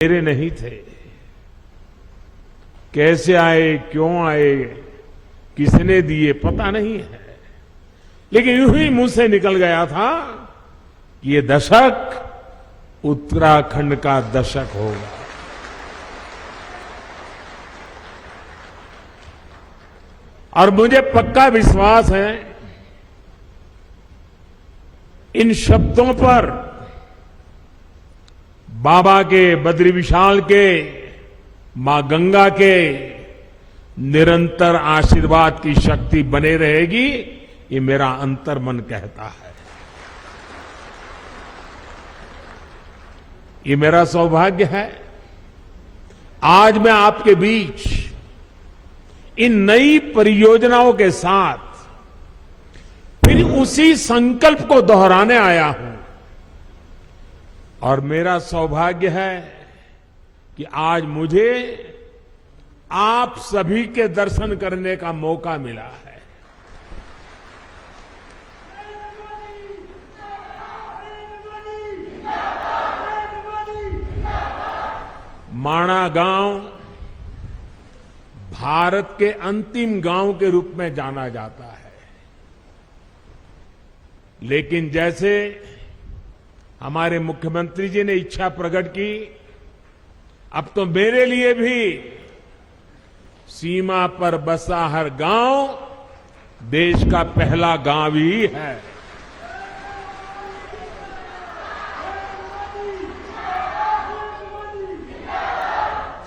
मेरे नहीं थे। कैसे आए, क्यों आए, किसने दिए पता नहीं है, लेकिन यूं ही मुंह से निकल गया था कि ये दशक उत्तराखंड का दशक होगा। और मुझे पक्का विश्वास है इन शब्दों पर बाबा के, बद्री विशाल के, मां गंगा के निरंतर आशीर्वाद की शक्ति बने रहेगी, ये मेरा अंतर्मन कहता है। ये मेरा सौभाग्य है आज मैं आपके बीच इन नई परियोजनाओं के साथ फिर उसी संकल्प को दोहराने आया हूं। और मेरा सौभाग्य है कि आज मुझे आप सभी के दर्शन करने का मौका मिला है। माणा गांव भारत के अंतिम गांव के रूप में जाना जाता है, लेकिन जैसे हमारे मुख्यमंत्री जी ने इच्छा प्रकट की, अब तो मेरे लिए भी सीमा पर बसा हर गांव देश का पहला गांव ही है।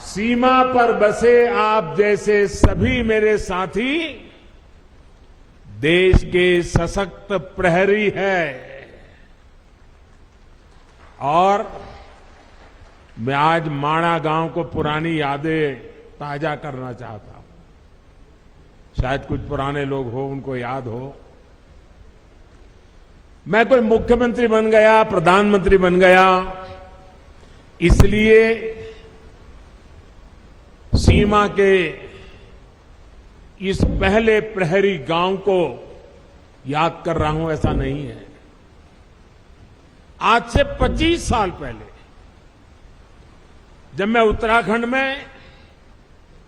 सीमा पर बसे आप जैसे सभी मेरे साथी देश के सशक्त प्रहरी है। और मैं आज माणा गांव को पुरानी यादें ताजा करना चाहता हूं। शायद कुछ पुराने लोग हो, उनको याद हो, मैं कोई मुख्यमंत्री बन गया, प्रधानमंत्री बन गया, इसलिए सीमा के इस पहले प्रहरी गांव को याद कर रहा हूं, ऐसा नहीं है। आज से 25 साल पहले जब मैं उत्तराखंड में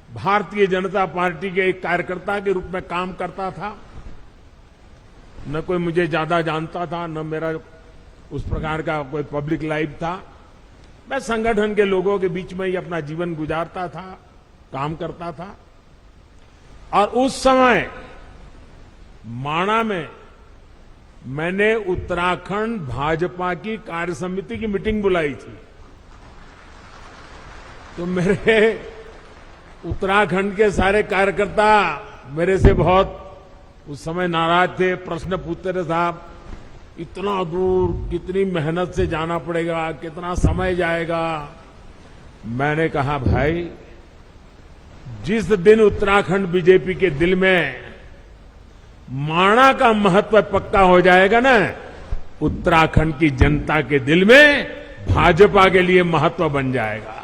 भारतीय जनता पार्टी के एक कार्यकर्ता के रूप में काम करता था, न कोई मुझे ज्यादा जानता था, न मेरा उस प्रकार का कोई पब्लिक लाइफ था। मैं संगठन के लोगों के बीच में ही अपना जीवन गुजारता था, काम करता था। और उस समय माणा में मैंने उत्तराखंड भाजपा की कार्य समिति की मीटिंग बुलाई थी। तो मेरे उत्तराखंड के सारे कार्यकर्ता मेरे से बहुत उस समय नाराज थे, प्रश्न पूछते थे, साहब इतना दूर कितनी मेहनत से जाना पड़ेगा, कितना समय जाएगा। मैंने कहा, भाई जिस दिन उत्तराखंड बीजेपी के दिल में माणा का महत्व पक्का हो जाएगा ना, उत्तराखंड की जनता के दिल में भाजपा के लिए महत्व बन जाएगा।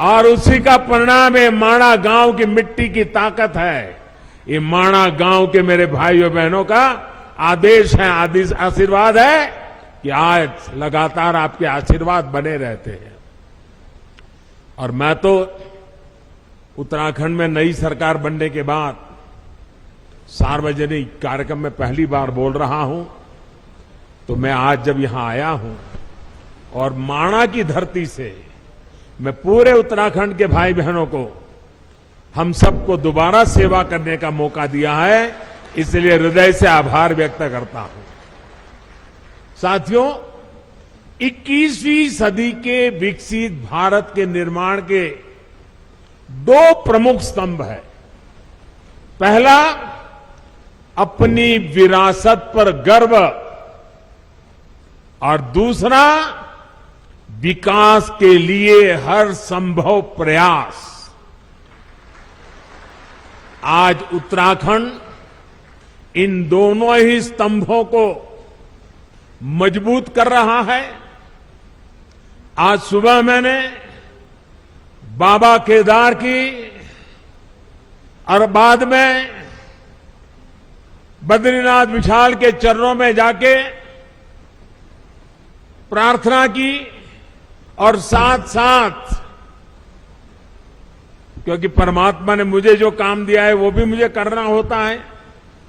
और उसी का परिणाम है माणा गांव की मिट्टी की ताकत है। ये माणा गांव के मेरे भाइयों बहनों का आदेश है, आशीर्वाद है कि आज लगातार आपके आशीर्वाद बने रहते हैं। और मैं तो उत्तराखंड में नई सरकार बनने के बाद सार्वजनिक कार्यक्रम में पहली बार बोल रहा हूं, तो मैं आज जब यहां आया हूं और माणा की धरती से मैं पूरे उत्तराखंड के भाई बहनों को, हम सबको दोबारा सेवा करने का मौका दिया है, इसलिए हृदय से आभार व्यक्त करता हूं। साथियों, 21वीं सदी के विकसित भारत के निर्माण के दो प्रमुख स्तंभ है। पहला, अपनी विरासत पर गर्व, और दूसरा, विकास के लिए हर संभव प्रयास। आज उत्तराखंड इन दोनों ही स्तंभों को मजबूत कर रहा है। आज सुबह मैंने बाबा केदार की और बाद में बद्रीनाथ विशाल के चरणों में जाके प्रार्थना की और साथ साथ, क्योंकि परमात्मा ने मुझे जो काम दिया है वो भी मुझे करना होता है,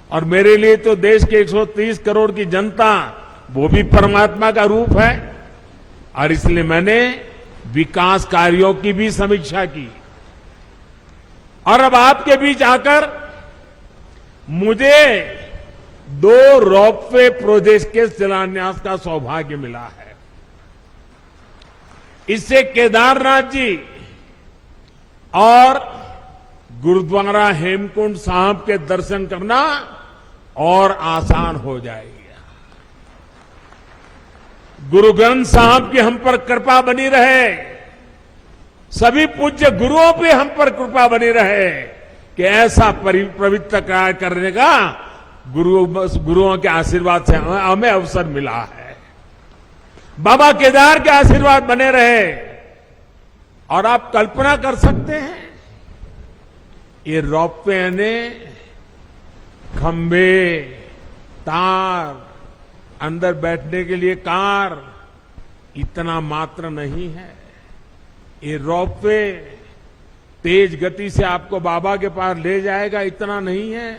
और मेरे लिए तो देश के 130 करोड़ की जनता वो भी परमात्मा का रूप है, और इसलिए मैंने विकास कार्यों की भी समीक्षा की। और अब आपके बीच आकर मुझे 2 रोपवे प्रोजेक्ट के शिलान्यास का सौभाग्य मिला है। इससे केदारनाथ जी और गुरुद्वारा हेमकुंड साहब के दर्शन करना और आसान हो जाएगा। गुरु ग्रंथ साहब की हम पर कृपा बनी रहे, सभी पूज्य गुरुओं पे हम पर कृपा बनी रहे कि ऐसा पवित्र कार्य करने का गुरुओं के आशीर्वाद से हमें अवसर मिला है। बाबा केदार के आशीर्वाद बने रहे। और आप कल्पना कर सकते हैं, ये रोपवे ने खंभे, तार, अंदर बैठने के लिए कार, इतना मात्र नहीं है। ये रोपवे तेज गति से आपको बाबा के पास ले जाएगा, इतना नहीं है।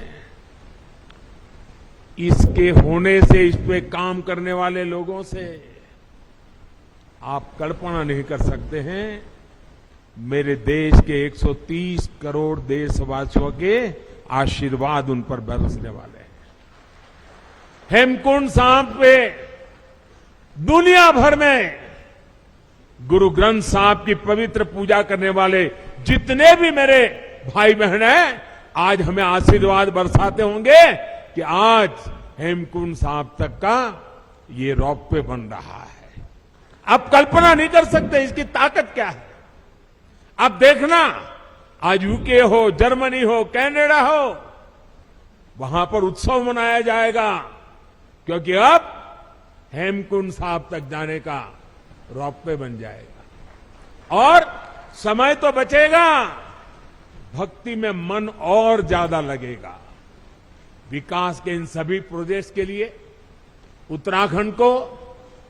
इसके होने से, इस पे काम करने वाले लोगों से आप कल्पना नहीं कर सकते हैं मेरे देश के 130 करोड़ देशवासियों के आशीर्वाद उन पर बरसने वाले हैं। हेमकुंड साहब पे दुनिया भर में गुरु ग्रंथ साहब की पवित्र पूजा करने वाले जितने भी मेरे भाई बहन हैं, आज हमें आशीर्वाद बरसाते होंगे कि आज हेमकुंड साहब तक का ये रोपवे बन रहा है। आप कल्पना नहीं कर सकते इसकी ताकत क्या है। आप देखना, आज यूके हो, जर्मनी हो, कनाडा हो, वहां पर उत्सव मनाया जाएगा, क्योंकि अब हेमकुंड साहब तक जाने का रोपवे बन जाएगा। और समय तो बचेगा, भक्ति में मन और ज्यादा लगेगा। विकास के इन सभी प्रोजेक्ट्स के लिए उत्तराखंड को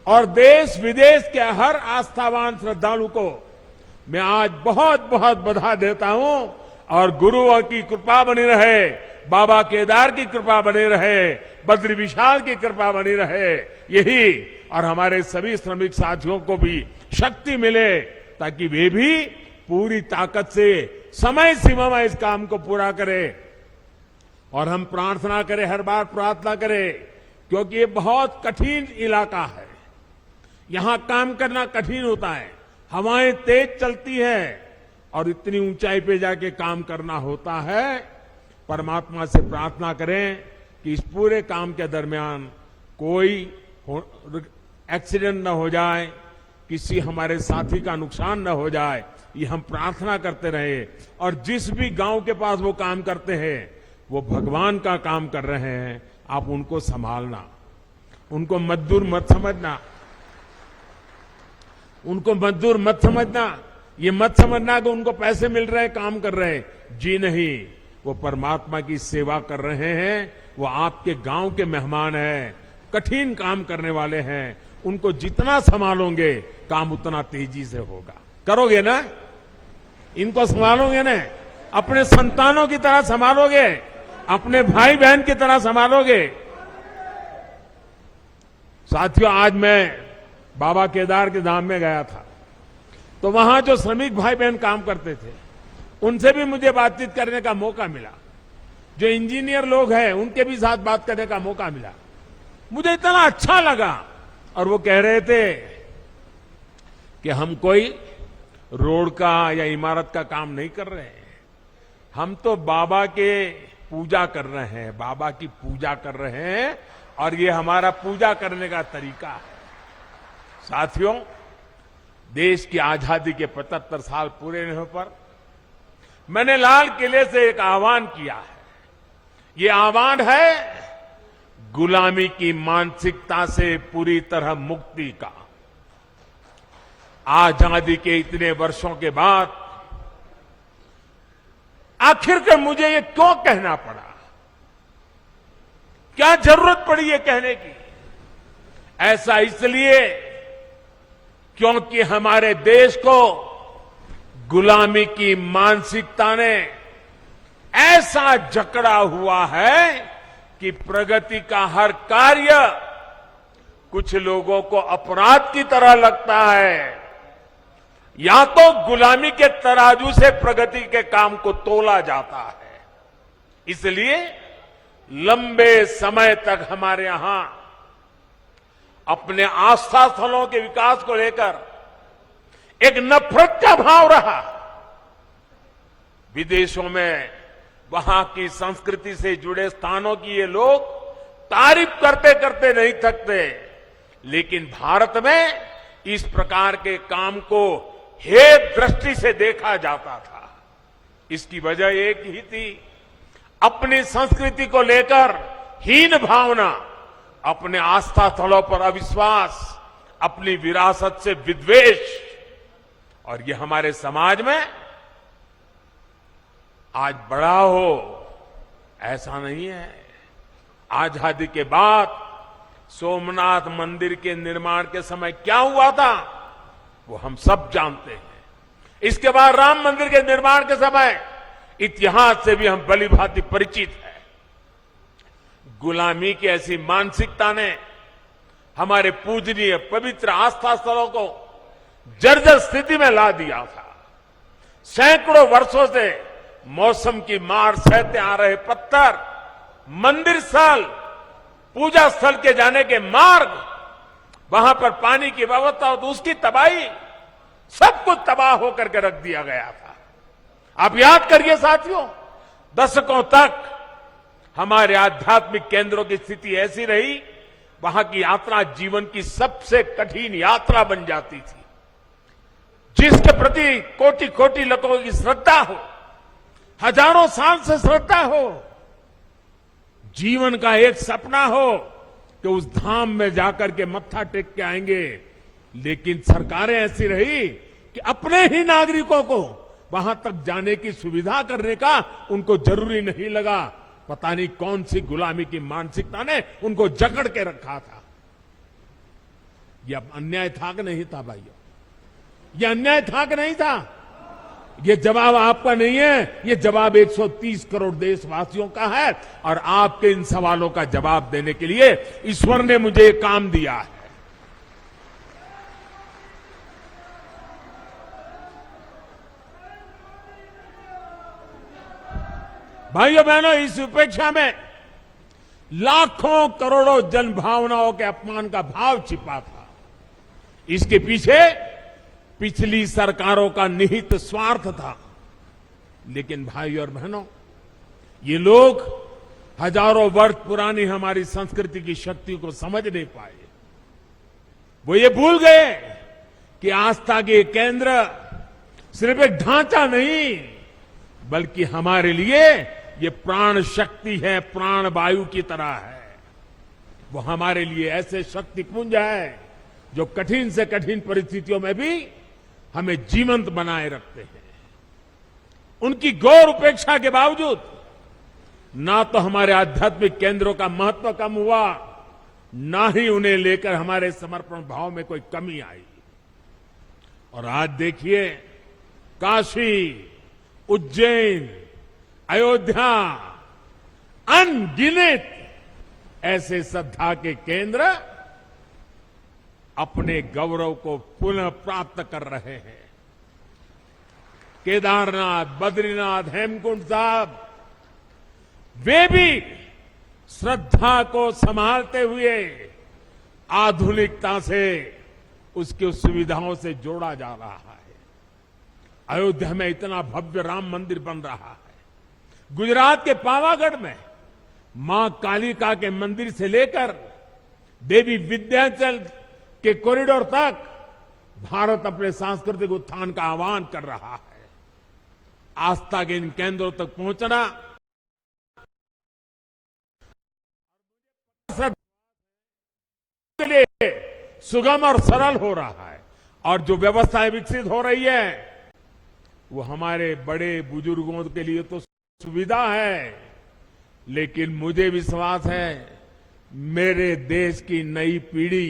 और देश विदेश के हर आस्थावान श्रद्धालु को मैं आज बहुत बहुत बधाई देता हूं। और गुरुओं की कृपा बनी रहे, बाबा केदार की कृपा बनी रहे, बद्री विशाल की कृपा बनी रहे, यही, और हमारे सभी श्रमिक साथियों को भी शक्ति मिले ताकि वे भी पूरी ताकत से समय सीमा में इस काम को पूरा करें। और हम प्रार्थना करें, हर बार प्रार्थना करें, क्योंकि ये बहुत कठिन इलाका है, यहां काम करना कठिन होता है, हवाएं तेज चलती है और इतनी ऊंचाई पे जाके काम करना होता है। परमात्मा से प्रार्थना करें कि इस पूरे काम के दरमियान कोई एक्सीडेंट न हो जाए, किसी हमारे साथी का नुकसान न हो जाए, ये हम प्रार्थना करते रहे। और जिस भी गांव के पास वो काम करते हैं, वो भगवान का काम कर रहे हैं, आप उनको संभालना, उनको मजदूर मत समझना, उनको मजदूर मत समझना, ये मत समझना कि उनको पैसे मिल रहे हैं, काम कर रहे हैं। जी नहीं, वो परमात्मा की सेवा कर रहे हैं, वो आपके गांव के मेहमान हैं, कठिन काम करने वाले हैं। उनको जितना संभालोगे काम उतना तेजी से होगा। करोगे ना? इनको संभालोगे ना? अपने संतानों की तरह संभालोगे, अपने भाई बहन की तरह संभालोगे। साथियों, आज मैं बाबा केदार के धाम में गया था, तो वहां जो श्रमिक भाई बहन काम करते थे, उनसे भी मुझे बातचीत करने का मौका मिला। जो इंजीनियर लोग हैं, उनके भी साथ बात करने का मौका मिला। मुझे इतना अच्छा लगा। और वो कह रहे थे कि हम कोई रोड का या इमारत का काम नहीं कर रहे हैं, हम तो बाबा के पूजा कर रहे हैं, बाबा की पूजा कर रहे हैं, और ये हमारा पूजा करने का तरीका है। साथियों, देश की आजादी के 75 साल पूरे होने पर मैंने लाल किले से एक आह्वान किया है। ये आह्वान है गुलामी की मानसिकता से पूरी तरह मुक्ति का। आजादी के इतने वर्षों के बाद आखिरकार मुझे ये क्यों कहना पड़ा? क्या जरूरत पड़ी ये कहने की? ऐसा इसलिए क्योंकि हमारे देश को गुलामी की मानसिकता ने ऐसा जकड़ा हुआ है कि प्रगति का हर कार्य कुछ लोगों को अपराध की तरह लगता है। या तो गुलामी के तराजू से प्रगति के काम को तोला जाता है। इसलिए लंबे समय तक हमारे यहां अपने आस्था स्थलों के विकास को लेकर एक नफरत का भाव रहा। विदेशों में वहां की संस्कृति से जुड़े स्थानों की ये लोग तारीफ करते करते नहीं थकते, लेकिन भारत में इस प्रकार के काम को हेय दृष्टि से देखा जाता था। इसकी वजह एक ही थी, अपनी संस्कृति को लेकर हीन भावना, अपने आस्था स्थलों पर अविश्वास, अपनी विरासत से विद्वेष। और ये हमारे समाज में आज बड़ा हो ऐसा नहीं है। आजादी के बाद सोमनाथ मंदिर के निर्माण के समय क्या हुआ था वो हम सब जानते हैं। इसके बाद राम मंदिर के निर्माण के समय इतिहास से भी हम भली भांति परिचित हैं। गुलामी की ऐसी मानसिकता ने हमारे पूजनीय पवित्र आस्था स्थलों को जर्जर स्थिति में ला दिया था। सैकड़ों वर्षों से मौसम की मार सहते आ रहे पत्थर, मंदिर स्थल, पूजा स्थल के जाने के मार्ग, वहां पर पानी की व्यवस्था और उसकी तबाही, सब कुछ तबाह होकर के रख दिया गया था। आप याद करिए साथियों, दशकों तक हमारे आध्यात्मिक केंद्रों की स्थिति ऐसी रही, वहां की यात्रा जीवन की सबसे कठिन यात्रा बन जाती थी। जिसके प्रति कोटि कोटि लोगों की श्रद्धा हो, हजारों साल से श्रद्धा हो, जीवन का एक सपना हो कि उस धाम में जाकर के मत्था टेक के आएंगे, लेकिन सरकारें ऐसी रही कि अपने ही नागरिकों को वहां तक जाने की सुविधा करने का उनको जरूरी नहीं लगा। पता नहीं कौन सी गुलामी की मानसिकता ने उनको जकड़ के रखा था। यह अन्याय था कि नहीं था भाइयों? यह अन्याय था कि नहीं था? ये जवाब आपका नहीं है, ये जवाब 130 करोड़ देशवासियों का है। और आपके इन सवालों का जवाब देने के लिए ईश्वर ने मुझे ये काम दिया है। भाइयों बहनों, इस उपेक्षा में लाखों करोड़ों जन भावनाओं के अपमान का भाव छिपा था। इसके पीछे पिछली सरकारों का निहित स्वार्थ था। लेकिन भाइयों और बहनों, ये लोग हजारों वर्ष पुरानी हमारी संस्कृति की शक्ति को समझ नहीं पाए। वो ये भूल गए कि आस्था के केंद्र सिर्फ एक ढांचा नहीं, बल्कि हमारे लिए ये प्राण शक्ति है, प्राण वायु की तरह है। वो हमारे लिए ऐसे शक्तिपुंज है जो कठिन से कठिन परिस्थितियों में भी हमें जीवंत बनाए रखते हैं। उनकी गौर उपेक्षा के बावजूद ना तो हमारे आध्यात्मिक केंद्रों का महत्व कम हुआ, ना ही उन्हें लेकर हमारे समर्पण भाव में कोई कमी आई। और आज देखिए, काशी, उज्जैन, अयोध्या, अनगिनत ऐसे श्रद्धा के केंद्र अपने गौरव को पुनः प्राप्त कर रहे हैं। केदारनाथ, बद्रीनाथ, हेमकुंड साहब, वे भी श्रद्धा को संभालते हुए आधुनिकता से उसकी सुविधाओं से जोड़ा जा रहा है। अयोध्या में इतना भव्य राम मंदिर बन रहा है। गुजरात के पावागढ़ में मां कालिका के मंदिर से लेकर देवी विंध्याचल के कॉरिडोर तक भारत अपने सांस्कृतिक उत्थान का आह्वान कर रहा है। आस्था के इन केंद्रों तक पहुंचना के लिए सुगम और सरल हो रहा है। और जो व्यवस्थाएं विकसित हो रही है वो हमारे बड़े बुजुर्गों के लिए तो सुविधा है, लेकिन मुझे विश्वास है मेरे देश की नई पीढ़ी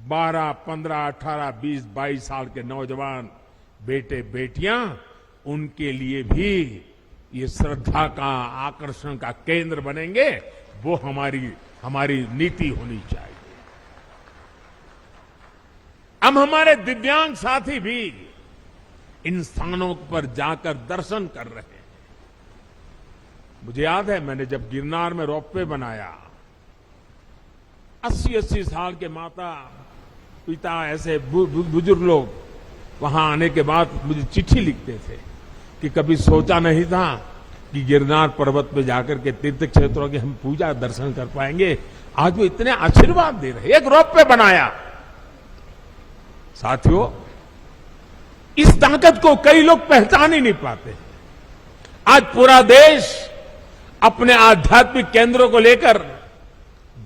12, 15, 18, 20, 22 साल के नौजवान बेटे बेटियां, उनके लिए भी ये श्रद्धा का, आकर्षण का केंद्र बनेंगे। वो हमारी नीति होनी चाहिए। अब हमारे दिव्यांग साथी भी इन स्थानों पर जाकर दर्शन कर रहे हैं। मुझे याद है, मैंने जब गिरनार में रोपवे बनाया, 80-80 साल के माता पिता, ऐसे बुजुर्ग लोग वहां आने के बाद मुझे चिट्ठी लिखते थे कि कभी सोचा नहीं था कि गिरनार पर्वत पे जाकर के तीर्थ क्षेत्रों की हम पूजा दर्शन कर पाएंगे। आज वो इतने आशीर्वाद दे रहे। एक रोपवे बनाया। साथियों, इस ताकत को कई लोग पहचान ही नहीं पाते। आज पूरा देश अपने आध्यात्मिक केंद्रों को लेकर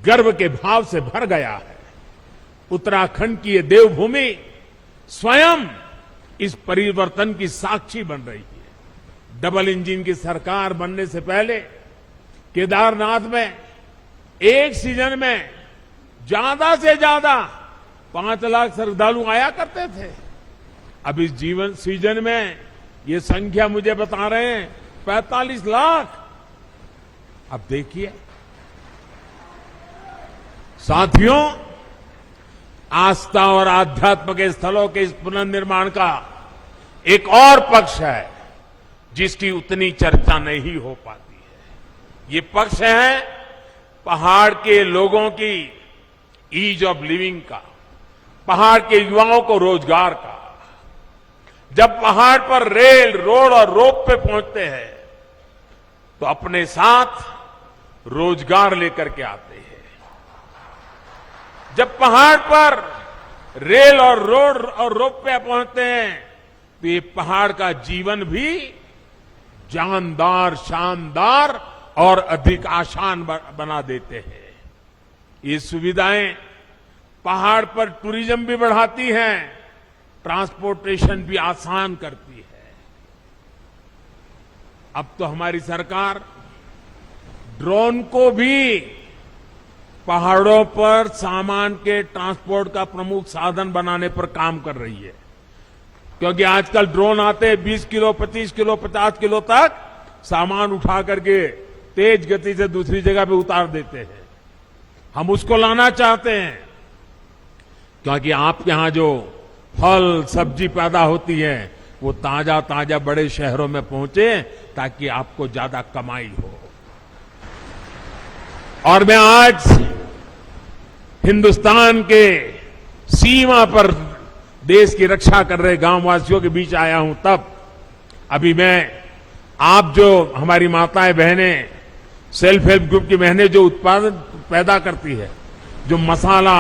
गर्व के भाव से भर गया है। उत्तराखंड की ये देवभूमि स्वयं इस परिवर्तन की साक्षी बन रही है। डबल इंजन की सरकार बनने से पहले केदारनाथ में एक सीजन में ज्यादा से ज्यादा 5 लाख श्रद्धालु आया करते थे। अब इस सीजन में ये संख्या मुझे बता रहे हैं 45 लाख। अब देखिए साथियों, आस्था और आध्यात्म के स्थलों के इस पुनर्निर्माण का एक और पक्ष है जिसकी उतनी चर्चा नहीं हो पाती है। ये पक्ष है पहाड़ के लोगों की ईज ऑफ लिविंग का, पहाड़ के युवाओं को रोजगार का। जब पहाड़ पर रेल, रोड और रोप पे पहुंचते हैं तो अपने साथ रोजगार लेकर के आते हैं। जब पहाड़ पर रेल और रोड और रोप पे पहुंचते हैं तो ये पहाड़ का जीवन भी जानदार, शानदार और अधिक आसान बना देते हैं। ये सुविधाएं पहाड़ पर टूरिज्म भी बढ़ाती हैं, ट्रांसपोर्टेशन भी आसान करती है। अब तो हमारी सरकार ड्रोन को भी पहाड़ों पर सामान के ट्रांसपोर्ट का प्रमुख साधन बनाने पर काम कर रही है। क्योंकि आजकल ड्रोन आते हैं 20 किलो, 25 किलो, 50 किलो तक सामान उठा करके तेज गति से दूसरी जगह पे उतार देते हैं। हम उसको लाना चाहते हैं क्योंकि आपके यहां जो फल सब्जी पैदा होती है वो ताजा ताजा बड़े शहरों में पहुंचे ताकि आपको ज्यादा कमाई हो। और मैं आज हिंदुस्तान के सीमा पर देश की रक्षा कर रहे गांववासियों के बीच आया हूं। तब अभी मैं, आप जो हमारी माताएं बहनें, सेल्फ हेल्प ग्रुप की बहनें जो उत्पादन पैदा करती है, जो मसाला,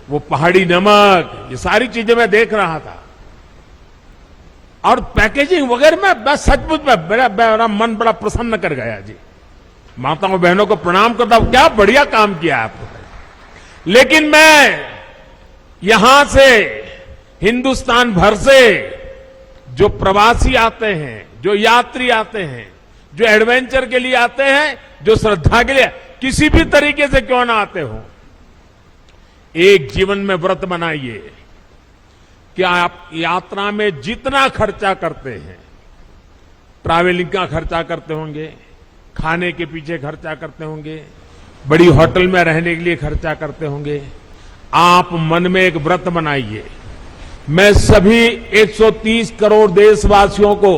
वो पहाड़ी नमक, ये सारी चीजें मैं देख रहा था। और पैकेजिंग वगैरह में बस सचमुच में मेरा मन बड़ा प्रसन्न कर गया जी। माताओं बहनों को प्रणाम करता हूं, क्या बढ़िया काम किया आपने। लेकिन मैं यहां से, हिंदुस्तान भर से जो प्रवासी आते हैं, जो यात्री आते हैं, जो एडवेंचर के लिए आते हैं, जो श्रद्धा के लिए, किसी भी तरीके से क्यों ना आते हो, एक जीवन में व्रत बनाइए कि आप यात्रा में जितना खर्चा करते हैं, ट्रैवलिंग का खर्चा करते होंगे, खाने के पीछे खर्चा करते होंगे, बड़ी होटल में रहने के लिए खर्चा करते होंगे, आप मन में एक व्रत बनाइए। मैं सभी 130 करोड़ देशवासियों को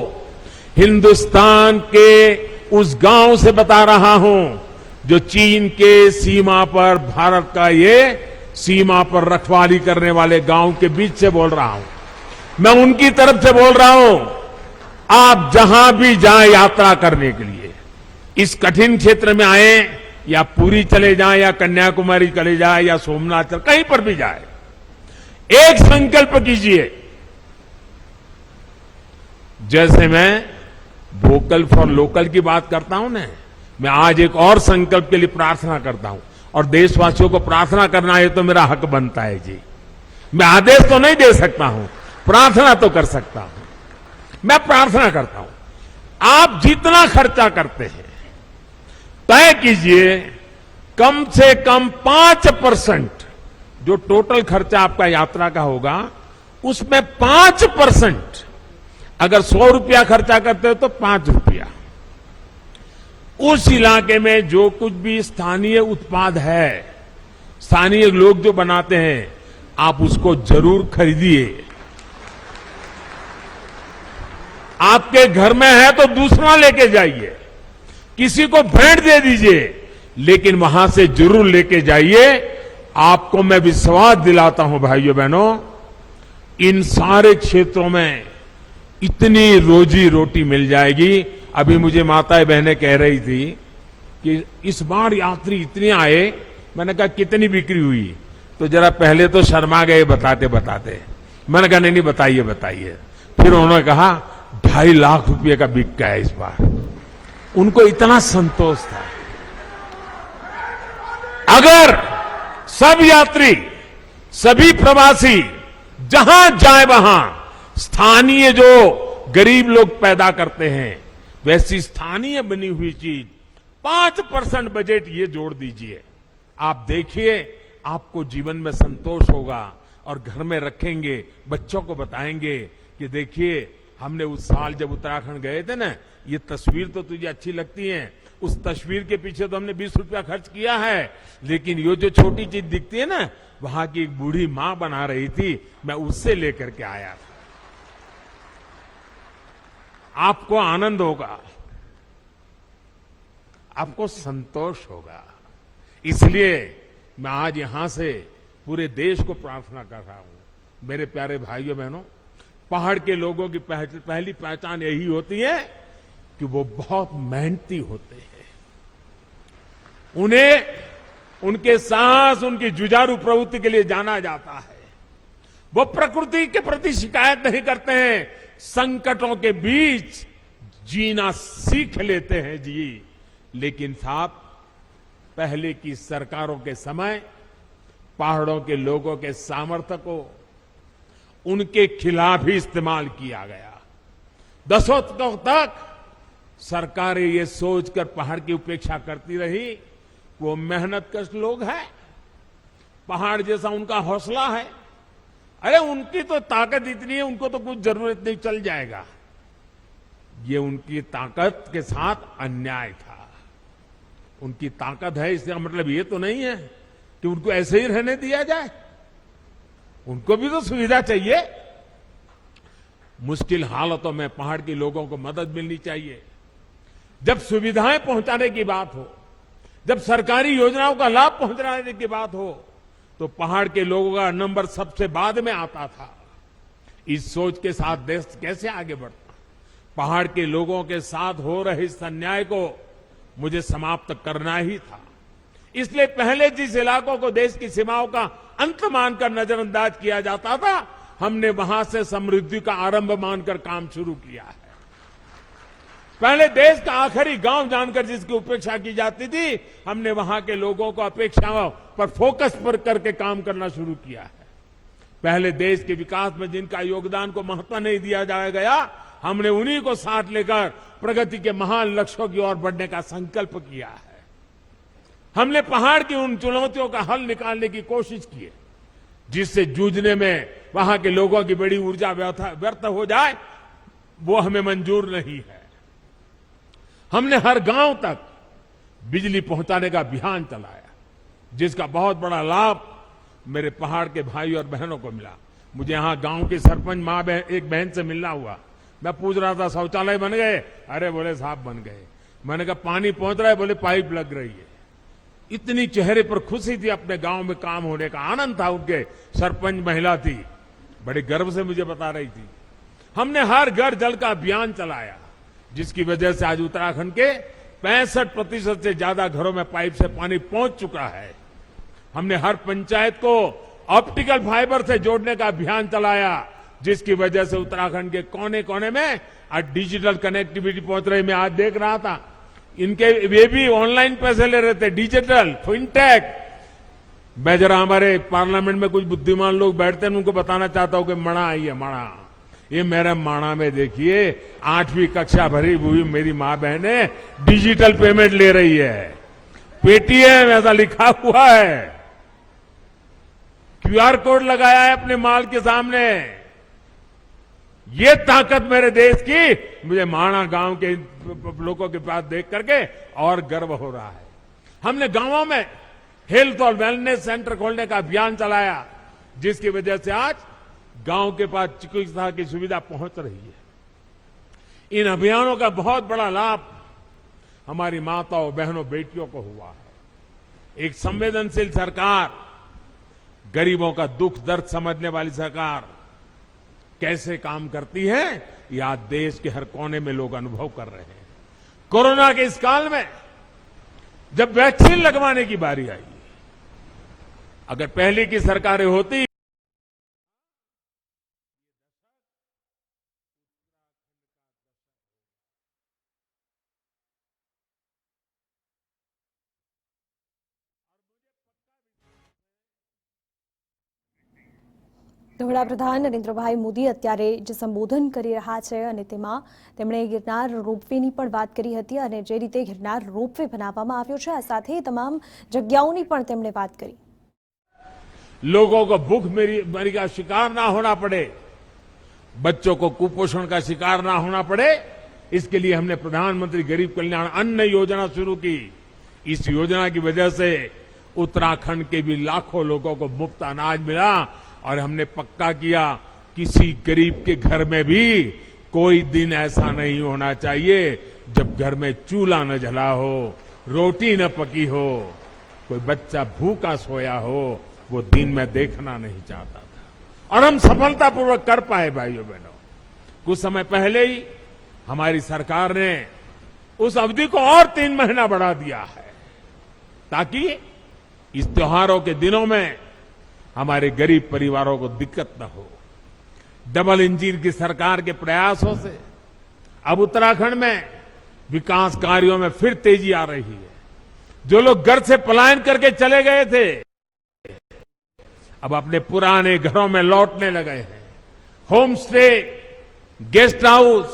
हिंदुस्तान के उस गांव से बता रहा हूं जो चीन के सीमा पर, भारत का ये सीमा पर रखवाली करने वाले गांव के बीच से बोल रहा हूं। मैं उनकी तरफ से बोल रहा हूं, आप जहां भी जाएं यात्रा करने के लिए, इस कठिन क्षेत्र में आए या पुरी चले जाएं या कन्याकुमारी चले जाएं या सोमनाथ, कहीं पर भी जाए, एक संकल्प कीजिए। जैसे मैं वोकल फॉर लोकल की बात करता हूं ना, मैं आज एक और संकल्प के लिए प्रार्थना करता हूं। और देशवासियों को प्रार्थना करना है तो मेरा हक बनता है जी। मैं आदेश तो नहीं दे सकता हूं, प्रार्थना तो कर सकता हूं। मैं प्रार्थना करता हूं, आप जितना खर्चा करते हैं तय कीजिए कम से कम 5% जो टोटल खर्चा आपका यात्रा का होगा उसमें 5% अगर 100 रुपया खर्चा करते हो तो 5 रुपया उस इलाके में जो कुछ भी स्थानीय उत्पाद है, स्थानीय लोग जो बनाते हैं, आप उसको जरूर खरीदिए। आपके घर में है तो दूसरा लेके जाइए, किसी को भेंट दे दीजिए, लेकिन वहां से जरूर लेके जाइए। आपको मैं विश्वास दिलाता हूं भाइयों बहनों, इन सारे क्षेत्रों में इतनी रोजी रोटी मिल जाएगी। अभी मुझे माताएं बहनें कह रही थी कि इस बार यात्री इतने आए, मैंने कहा कितनी बिक्री हुई, तो जरा पहले तो शर्मा गए बताते बताते। मैंने कहा नहीं बताइए बताइए। फिर उन्होंने कहा 2.5 लाख रुपए का बिक गया इस बार। उनको इतना संतोष था। अगर सब यात्री, सभी प्रवासी जहां जाए वहां स्थानीय जो गरीब लोग पैदा करते हैं, वैसी स्थानीय बनी हुई चीज 5% बजट ये जोड़ दीजिए। आप देखिए, आपको जीवन में संतोष होगा और घर में रखेंगे, बच्चों को बताएंगे कि देखिए हमने उस साल जब उत्तराखंड गए थे ना, ये तस्वीर तो तुझे अच्छी लगती है, उस तस्वीर के पीछे तो हमने 20 रुपया खर्च किया है, लेकिन ये जो छोटी चीज दिखती है ना, वहां की एक बूढ़ी मां बना रही थी, मैं उससे लेकर के आया था। आपको आनंद होगा, आपको संतोष होगा। इसलिए मैं आज यहां से पूरे देश को प्रार्थना कर रहा हूं, मेरे प्यारे भाइयों बहनों, पहाड़ के लोगों की पहली पहचान यही होती है कि वो बहुत मेहनती होते हैं। उन्हें उनके साहस, उनकी जुझारू प्रवृत्ति के लिए जाना जाता है। वो प्रकृति के प्रति शिकायत नहीं करते हैं, संकटों के बीच जीना सीख लेते हैं जी। लेकिन साहब, पहले की सरकारों के समय पहाड़ों के लोगों के सामर्थ्य को उनके खिलाफ ही इस्तेमाल किया गया। दशकों तक सरकारें ये सोचकर पहाड़ की उपेक्षा करती रही, वो मेहनतकश लोग हैं, पहाड़ जैसा उनका हौसला है, अरे उनकी तो ताकत इतनी है, उनको तो कुछ जरूरत नहीं, चल जाएगा। ये उनकी ताकत के साथ अन्याय था। उनकी ताकत है इसका मतलब ये तो नहीं है कि उनको ऐसे ही रहने दिया जाए, उनको भी तो सुविधा चाहिए। मुश्किल हालतों में पहाड़ के लोगों को मदद मिलनी चाहिए। जब सुविधाएं पहुंचाने की बात हो, जब सरकारी योजनाओं का लाभ पहुंचाने की बात हो, तो पहाड़ के लोगों का नंबर सबसे बाद में आता था। इस सोच के साथ देश कैसे आगे बढ़ता? पहाड़ के लोगों के साथ हो रहे इस अन्याय को मुझे समाप्त करना ही था। इसलिए पहले जिस इलाकों को देश की सीमाओं का अंत मानकर नजरअंदाज किया जाता था, हमने वहां से समृद्धि का आरंभ मानकर काम शुरू किया है। पहले देश का आखिरी गांव जानकर जिसकी उपेक्षा की जाती थी, हमने वहां के लोगों को अपेक्षाओं पर फोकस पर करके काम करना शुरू किया है। पहले देश के विकास में जिनका योगदान को महत्व नहीं दिया गया, हमने उन्हीं को साथ लेकर प्रगति के महान लक्ष्यों की ओर बढ़ने का संकल्प किया है। हमने पहाड़ की उन चुनौतियों का हल निकालने की कोशिश की है, जिससे जूझने में वहां के लोगों की बड़ी ऊर्जा व्यर्थ हो जाए, वो हमें मंजूर नहीं है। हमने हर गांव तक बिजली पहुंचाने का अभियान चलाया, जिसका बहुत बड़ा लाभ मेरे पहाड़ के भाई और बहनों को मिला। मुझे यहां गांव की सरपंच मां एक बहन से मिलना हुआ। मैं पूछ रहा था शौचालय बन गए? अरे बोले साहब बन गए। मैंने कहा पानी पहुंच रहा है? बोले पाइप लग रही है। इतनी चेहरे पर खुशी थी, अपने गांव में काम होने का आनंद था। उनके सरपंच महिला थी, बड़े गर्व से मुझे बता रही थी। हमने हर घर जल का अभियान चलाया, जिसकी वजह से आज उत्तराखंड के 65% से ज्यादा घरों में पाइप से पानी पहुंच चुका है। हमने हर पंचायत को ऑप्टिकल फाइबर से जोड़ने का अभियान चलाया, जिसकी वजह से उत्तराखंड के कोने कोने में आज डिजिटल कनेक्टिविटी पहुंच रही। मैं आज देख रहा था, इनके वे भी ऑनलाइन पैसे ले रहे थे, डिजिटल फिनटेक। मैं जरा हमारे पार्लियामेंट में कुछ बुद्धिमान लोग बैठते हैं, उनको बताना चाहता हूं कि मणा आई है, मणा। ये मेरे माणा में देखिए 8वीं कक्षा भरी हुई मेरी मां बहने डिजिटल पेमेंट ले रही है। पेटीएम ऐसा लिखा हुआ है। क्यूआर कोड लगाया है अपने माल के सामने। ये ताकत मेरे देश की मुझे माणा गांव के लोगों के पास देख करके और गर्व हो रहा है। हमने गांवों में हेल्थ और वेलनेस सेंटर खोलने का अभियान चलाया, जिसकी वजह से आज गांव के पास चिकित्सा की सुविधा पहुंच रही है। इन अभियानों का बहुत बड़ा लाभ हमारी माताओं, बहनों, बेटियों को हुआ है। एक संवेदनशील सरकार, गरीबों का दुख दर्द समझने वाली सरकार कैसे काम करती है, यह आज देश के हर कोने में लोग अनुभव कर रहे हैं। कोरोना के इस काल में जब वैक्सीन लगवाने की बारी आई, अगर पहले की सरकारें होती તો વડાપ્રધાન નરેન્દ્રભાઈ મોદી અત્યારે જે સંબોધન કરી રહ્યા છે અને તેમાં તેમણે ગિરનાર રોપવેની પણ વાત કરી હતી અને જે રીતે ગિરનાર રોપવે બનાવવામાં આવ્યો છે આ સાથે તમામ જગ્યાઓની પણ તેમણે વાત કરી। लोगों को भूख मरी का शिकार ना होना पड़े, बच्चों को कुपोषण का शिकार ना होना पड़े, इसके लिए हमने प्रधानमंत्री गरीब कल्याण अन्न योजना शुरू की। इस योजना की वजह से उत्तराखंड के भी लाखों लोगों को मुफ्त अनाज मिला और हमने पक्का किया किसी गरीब के घर में भी कोई दिन ऐसा नहीं होना चाहिए जब घर में चूल्हा न जला हो, रोटी न पकी हो, कोई बच्चा भूखा सोया हो, वो दिन में देखना नहीं चाहता था। और हम सफलतापूर्वक कर पाए भाइयों बहनों। कुछ समय पहले ही हमारी सरकार ने उस अवधि को और 3 महीना बढ़ा दिया है, ताकि इस त्योहारों के दिनों में हमारे गरीब परिवारों को दिक्कत न हो। डबल इंजन की सरकार के प्रयासों से अब उत्तराखंड में विकास कार्यों में फिर तेजी आ रही है। जो लोग घर से पलायन करके चले गए थे, अब अपने पुराने घरों में लौटने लगे हैं। होम स्टे, गेस्ट हाउस,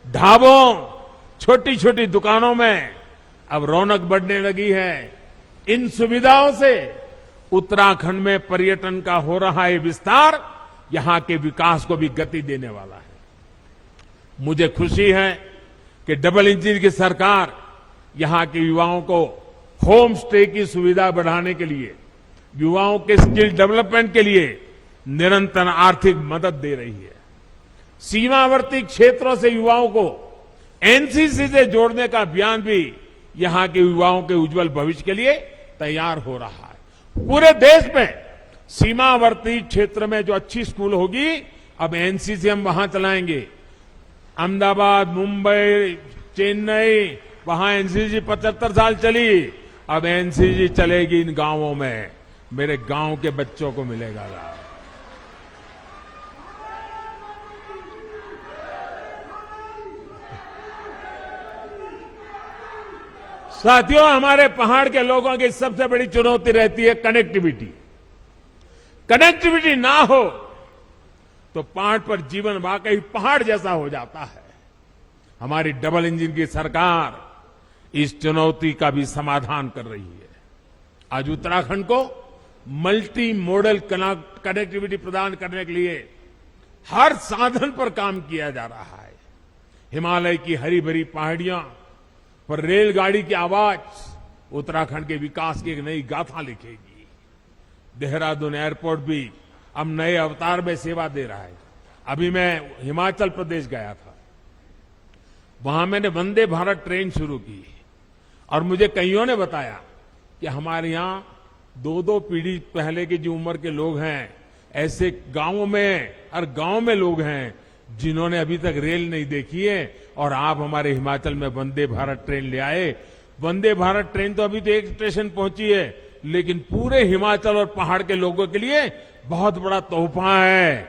ढाबों, छोटी छोटी दुकानों में अब रौनक बढ़ने लगी है। इन सुविधाओं से उत्तराखंड में पर्यटन का हो रहा है विस्तार, यहां के विकास को भी गति देने वाला है। मुझे खुशी है कि डबल इंजन की सरकार यहां के युवाओं को होम स्टे की सुविधा बढ़ाने के लिए, युवाओं के स्किल डेवलपमेंट के लिए निरंतर आर्थिक मदद दे रही है। सीमावर्ती क्षेत्रों से युवाओं को एनसीसी से जोड़ने का अभियान भी यहां के युवाओं के उज्जवल भविष्य के लिए तैयार हो रहा है। पूरे देश में सीमावर्ती क्षेत्र में जो अच्छी स्कूल होगी, अब एनसीसी हम वहां चलाएंगे। अहमदाबाद, मुंबई, चेन्नई, वहां एनसीसी 75 साल चली, अब एनसीसी चलेगी इन गांवों में। मेरे गांव के बच्चों को मिलेगा लाभ। साथियों, हमारे पहाड़ के लोगों की सबसे बड़ी चुनौती रहती है कनेक्टिविटी। कनेक्टिविटी ना हो तो पहाड़ पर जीवन वाकई पहाड़ जैसा हो जाता है। हमारी डबल इंजन की सरकार इस चुनौती का भी समाधान कर रही है। आज उत्तराखंड को मल्टी मॉडल कनेक्टिविटी प्रदान करने के लिए हर साधन पर काम किया जा रहा है। हिमालय की हरी भरी पहाड़ियां पर रेलगाड़ी की आवाज उत्तराखंड के विकास की एक नई गाथा लिखेगी। देहरादून एयरपोर्ट भी अब नए अवतार में सेवा दे रहा है। अभी मैं हिमाचल प्रदेश गया था, वहां मैंने वंदे भारत ट्रेन शुरू की और मुझे कईयों ने बताया कि हमारे यहां 2-2 पीढ़ी पहले की जो उम्र के लोग हैं, ऐसे गांवों में, हर गांव में लोग हैं जिन्होंने अभी तक रेल नहीं देखी है, और आप हमारे हिमाचल में वंदे भारत ट्रेन ले आए। वंदे भारत ट्रेन तो अभी तो एक स्टेशन पहुंची है, लेकिन पूरे हिमाचल और पहाड़ के लोगों के लिए बहुत बड़ा तोहफा है।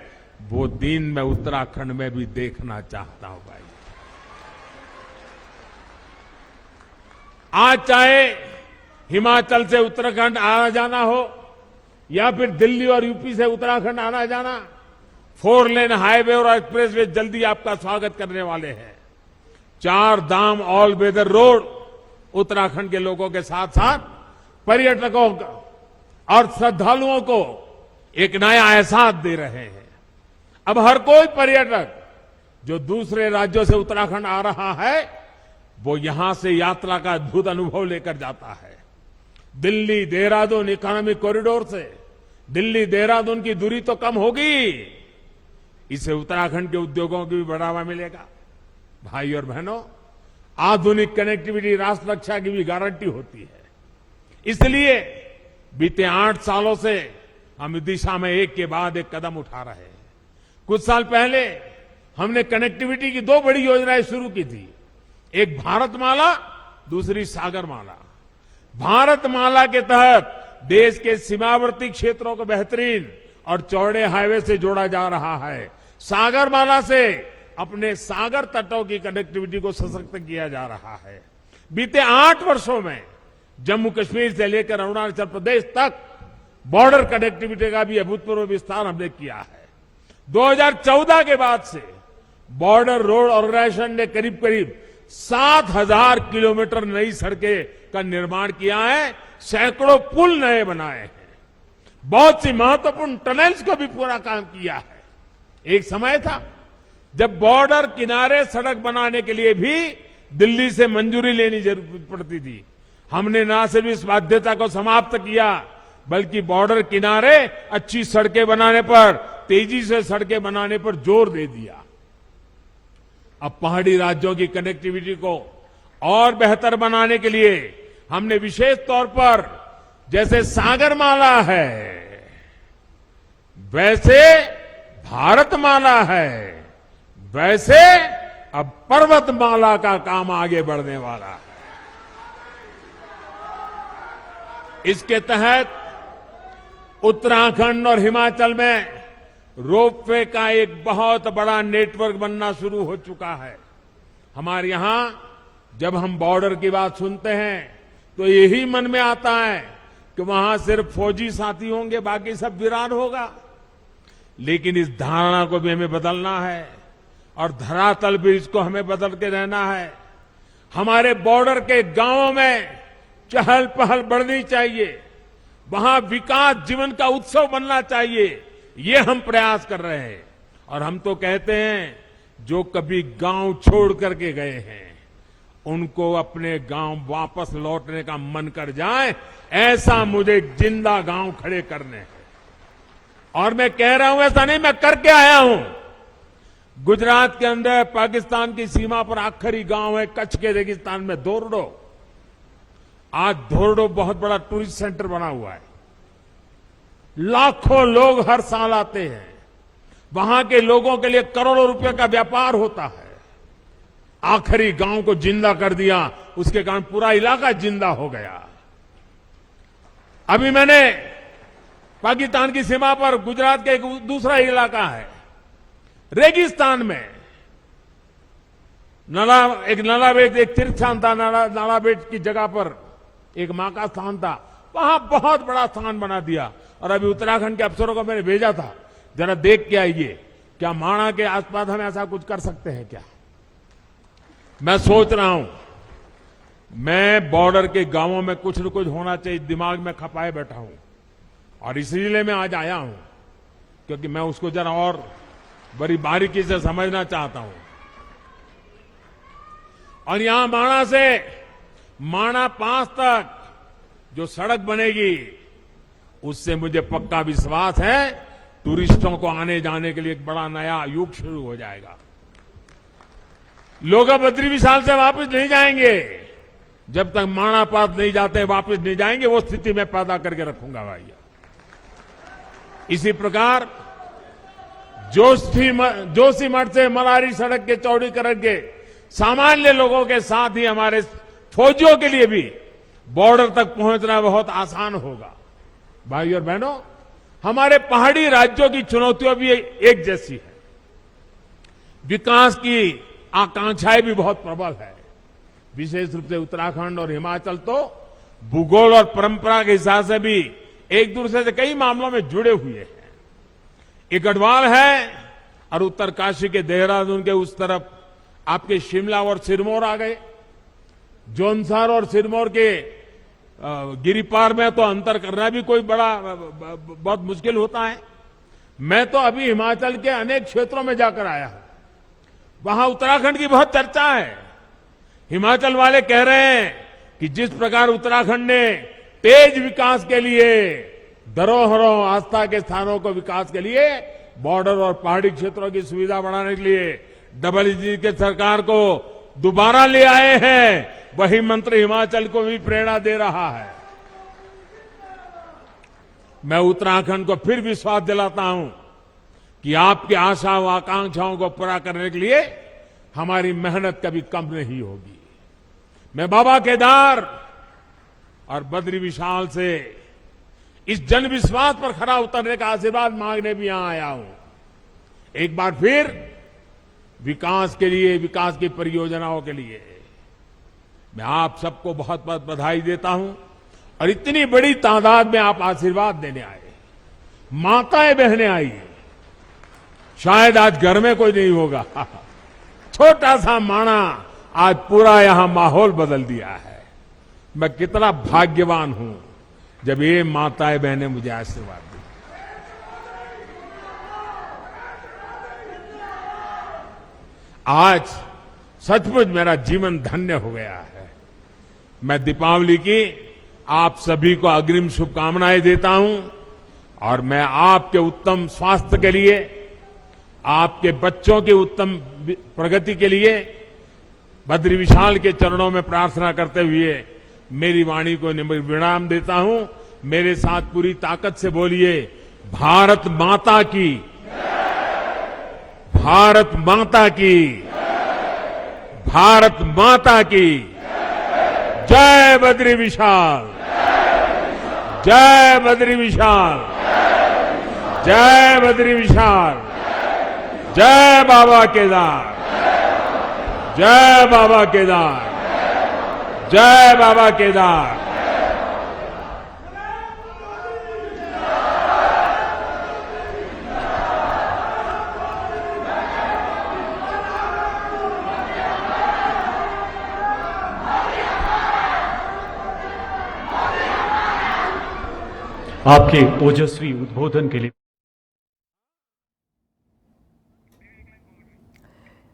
वो दिन मैं उत्तराखंड में भी देखना चाहता हूं भाई। आज चाहे हिमाचल से उत्तराखंड आना जाना हो या फिर दिल्ली और यूपी से उत्तराखंड आना जाना, 4 लेन हाईवे और एक्सप्रेसवे जल्दी आपका स्वागत करने वाले हैं। 4 धाम ऑल वेदर रोड उत्तराखंड के लोगों के साथ साथ पर्यटकों और श्रद्धालुओं को एक नया एहसास दे रहे हैं। अब हर कोई पर्यटक जो दूसरे राज्यों से उत्तराखंड आ रहा है वो यहां से यात्रा का अद्भुत अनुभव लेकर जाता है। दिल्ली देहरादून इकोनॉमिक कॉरिडोर से दिल्ली देहरादून की दूरी तो कम होगी, इससे उत्तराखंड के उद्योगों को भी बढ़ावा मिलेगा। भाई और बहनों, आधुनिक कनेक्टिविटी राष्ट्र रक्षा की भी गारंटी होती है। इसलिए बीते 8 सालों से हम इस दिशा में एक के बाद एक कदम उठा रहे हैं। कुछ साल पहले हमने कनेक्टिविटी की 2 बड़ी योजनाएं शुरू की थी, एक भारतमाला, दूसरी सागरमाला। भारतमाला के तहत देश के सीमावर्ती क्षेत्रों को बेहतरीन और चौड़े हाईवे से जोड़ा जा रहा है। सागरमाला से अपने सागर तटों की कनेक्टिविटी को सशक्त किया जा रहा है। बीते 8 वर्षों में जम्मू कश्मीर से लेकर अरुणाचल प्रदेश तक बॉर्डर कनेक्टिविटी का भी अभूतपूर्व विस्तार हमने किया है। 2014 के बाद से बॉर्डर रोड ऑर्गेनाइजेशन ने करीब करीब 7,000 किलोमीटर नई सड़कें का निर्माण किया है, सैकड़ों पुल नए बनाए हैं, बहुत सी महत्वपूर्ण टनल्स को भी पूरा काम किया है। एक समय था जब बॉर्डर किनारे सड़क बनाने के लिए भी दिल्ली से मंजूरी लेनी जरूरत पड़ती थी। हमने न सिर्फ इस बाध्यता को समाप्त किया बल्कि बॉर्डर किनारे अच्छी सड़कें बनाने पर, तेजी से सड़कें बनाने पर जोर दे दिया। अब पहाड़ी राज्यों की कनेक्टिविटी को और बेहतर बनाने के लिए हमने विशेष तौर पर जैसे सागरमाला है वैसे भारतमाला है, वैसे अब पर्वतमाला का काम आगे बढ़ने वाला है। इसके तहत उत्तराखंड और हिमाचल में रोपवे का एक बहुत बड़ा नेटवर्क बनना शुरू हो चुका है। हमारे यहां जब हम बॉर्डर की बात सुनते हैं तो यही मन में आता है कि वहां सिर्फ फौजी साथी होंगे, बाकी सब वीरान होगा। लेकिन इस धारणा को भी हमें बदलना है और धरातल भी इसको हमें बदल के रहना है। हमारे बॉर्डर के गांवों में चहल पहल बढ़नी चाहिए, वहां विकास जीवन का उत्सव बनना चाहिए, ये हम प्रयास कर रहे हैं। और हम तो कहते हैं जो कभी गांव छोड़ करके गए हैं उनको अपने गांव वापस लौटने का मन कर जाए, ऐसा मुझे जिंदा गांव खड़े करने हैं। और मैं कह रहा हूं ऐसा नहीं, मैं करके आया हूं। गुजरात के अंदर पाकिस्तान की सीमा पर आखिरी गांव है कच्छ के रेगिस्तान में धोरडो। आज धोरडो बहुत बड़ा टूरिस्ट सेंटर बना हुआ है, लाखों लोग हर साल आते हैं, वहां के लोगों के लिए करोड़ों रुपए का व्यापार होता है। आखिरी गांव को जिंदा कर दिया, उसके कारण पूरा इलाका जिंदा हो गया। अभी मैंने पाकिस्तान की सीमा पर गुजरात का एक दूसरा इलाका है रेगिस्तान में, नालाबेट एक तीर्थ स्थान था, नालाबेट की जगह पर एक मां का स्थान था, वहां बहुत बड़ा स्थान बना दिया। और अभी उत्तराखंड के अफसरों को मैंने भेजा था, जरा देख के आइए क्या माणा के आसपास हम ऐसा कुछ कर सकते हैं क्या। मैं सोच रहा हूं, मैं बॉर्डर के गांवों में कुछ न कुछ होना चाहिए दिमाग में खपाए बैठा हूं, और इसलिए मैं आज आया हूं क्योंकि मैं उसको जरा और बड़ी बारीकी से समझना चाहता हूं। और यहां माणा से माणा पास तक जो सड़क बनेगी उससे मुझे पक्का विश्वास है टूरिस्टों को आने जाने के लिए एक बड़ा नया युग शुरू हो जाएगा। लोग अब बद्री विशाल से वापस नहीं जाएंगे जब तक माणा पास नहीं जाते, वापस नहीं जाएंगे, वो स्थिति मैं पैदा करके रखूंगा भाई। इसी प्रकार जोशीमठ से मलारी सड़क के चौड़ीकरण के सामान्य लोगों के साथ ही हमारे फौजियों के लिए भी बॉर्डर तक पहुंचना बहुत आसान होगा। भाई और बहनों, हमारे पहाड़ी राज्यों की चुनौतियां भी एक जैसी है, विकास की आकांक्षाएं भी बहुत प्रबल है। विशेष रूप से उत्तराखंड और हिमाचल तो भूगोल और परंपरा के हिसाब से भी एक दूसरे से कई मामलों में जुड़े हुए हैं। एक गढ़वाल है और उत्तरकाशी के देहरादून के उस तरफ आपके शिमला और सिरमौर आ गए। जौनसार और सिरमौर के गिरिपार में तो अंतर करना भी कोई बहुत मुश्किल होता है। मैं तो अभी हिमाचल के अनेक क्षेत्रों में जाकर आया हूं, वहां उत्तराखंड की बहुत चर्चा है। हिमाचल वाले कह रहे हैं कि जिस प्रकार उत्तराखंड ने तेज विकास के लिए, धरोहरों, आस्था के स्थानों को विकास के लिए, बॉर्डर और पहाड़ी क्षेत्रों की सुविधा बढ़ाने के लिए डबल इंजन की सरकार को दोबारा ले आए हैं, वही मंत्र हिमाचल को भी प्रेरणा दे रहा है। मैं उत्तराखंड को फिर विश्वास दिलाता हूं कि आपकी आशा व आकांक्षाओं को पूरा करने के लिए हमारी मेहनत कभी कम नहीं होगी। मैं बाबा केदार और बद्री विशाल से इस जन विश्वास पर खरा उतरने का आशीर्वाद मांगने भी यहां आया हूं। एक बार फिर विकास के लिए, विकास की परियोजनाओं के लिए मैं आप सबको बहुत बहुत बधाई देता हूं। और इतनी बड़ी तादाद में आप आशीर्वाद देने आए, माताएं बहनें आई, शायद आज घर में कोई नहीं होगा, छोटा सा माणा आज पूरा यहां माहौल बदल दिया है। मैं कितना भाग्यवान हूं जब ये माताएं बहनें मुझे आशीर्वाद दी। आज सचमुच मेरा जीवन धन्य हो गया है। मैं दीपावली की आप सभी को अग्रिम शुभकामनाएं देता हूं और मैं आपके उत्तम स्वास्थ्य के लिए, आपके बच्चों की उत्तम प्रगति के लिए बद्री विशाल के चरणों में प्रार्थना करते हुए मेरी वाणी को विराम देता हूं। मेरे साथ पूरी ताकत से बोलिए, भारत माता की, भारत माता की, भारत माता की जय बद्री विशाल, जय बद्री विशाल, जय बद्री विशाल, जय बाबा केदार, जय बाबा केदार, जय बाबा केदार। आपके ओजस्वी उद्बोधन के लिए।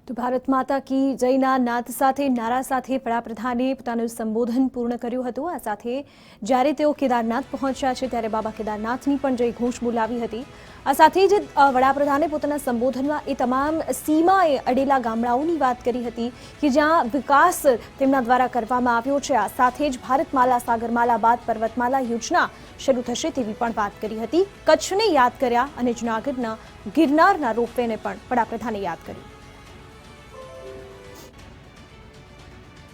તો ભારત માતા કી જયના નાદ સાથે નારા સાથે વડાપ્રધાને પોતાનું સંબોધન પૂર્ણ કર્યું હતું। આ સાથે જ્યારે તેઓ કેદારનાથ પહોંચ્યા છે ત્યારે બાબા કેદારનાથની પણ જય ઘોષ બોલાવી હતી। આ સાથે જ વડાપ્રધાને પોતાના સંબોધનમાં એ તમામ સીમાએ અડેલા ગામડાઓની વાત કરી હતી કે જ્યાં વિકાસ તેમના દ્વારા કરવામાં આવ્યો છે। આ સાથે જ ભારતમાલા સાગરમાલા બાદ પર્વતમાલા યોજના શરૂ થશે તેવી પણ વાત કરી હતી। કચ્છને યાદ કર્યા અને જૂનાગઢના ગિરનારના રોપવેને પણ વડાપ્રધાને યાદ કર્યું।